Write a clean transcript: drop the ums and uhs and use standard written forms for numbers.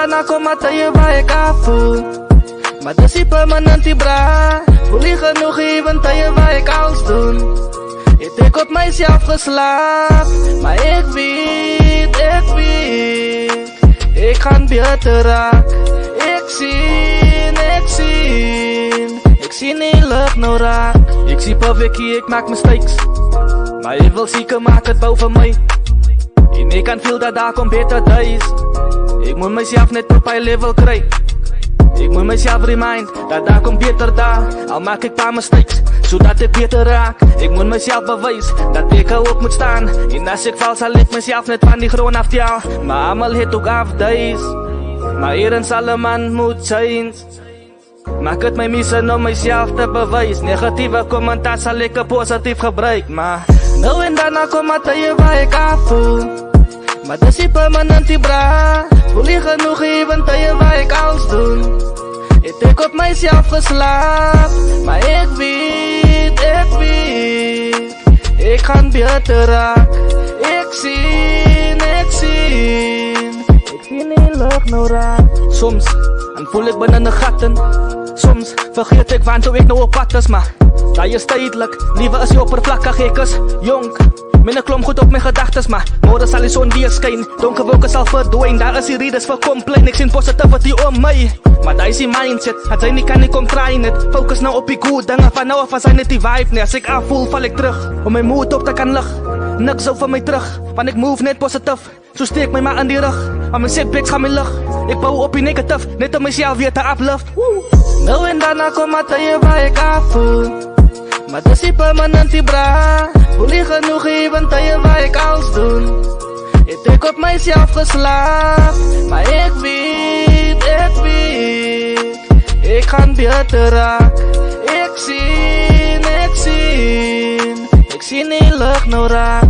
dan ako matayo waar ik aanvoel. Maar dat is permanent die bra. Voel je genoeg even tayo waar ik alles doen. Ik heb op mijzelf geslapen. Maar ik weet. Ik ga beter raak. Ik zie niet lucht nou raak. Ik zie perfectie, ik maak mistakes. Maar je wil zeker maak het boven mij. En ik kan veel dat daar komt beter days. Ik moet mezelf net op high level krijgen. Ik moet mezelf remind dat daar komt beter daar. Al maak ik paar mistakes, zodat ik beter raak. Ik moet mezelf bewijzen dat ik er ook moet staan. En als ik val zal ik mezelf net van die grond aftellen. Maar allemaal hit ook af days. Maar hierin zal een man moet change. Maak het mij missen om mezelf te bewijzen. Negatieve commentaar zal ik er positief gebruiken. Maar nou en dan kom ik tayo waar ik aanvoel. Maar dat is permanent die bra. Voel je genoeg even tayo waar ik alles doen. Ik heb op mijzelf geslapen. Maar ik weet. Ik ga beter raak. Ik zie niet lucht nou raak. Soms dan voel ik binnen de gaten. Soms vergeet ik waar toe ik nou op pad is. Maar dat is tijdelijk. Liever is je oppervlakkig, ik is jong. Minder klom goed op mijn gedachtes, maar morgen zal je zo'n dier schijn. Donker wolken zal verdwijnen, daar is die readers voor complain. Ik zie positivity om mij, maar daar is die mindset. Het zijn niet kan ik omdraaien het. Focus nou op die goed dingen van nou af als zijn het die vibe. Nee, als ik aanvoel val ik terug, om mijn moed op te kan lucht. Niks over mij terug, want ik move net positief. Zo steek mij maar aan die rug, want mijn setbacks gaan mijn lucht. Ik bouw op je negatief, net om mezelf weer te uplift. Nou en dan kom ik tayo waar ik aanvoel. Maar dat is permanent die bra. Voel je genoeg even tayo waar ik alles doen. Ik heb op mijzelf geslapen. Maar ik weet. Ik ga beter raak. Ik zie niet lucht nou raak.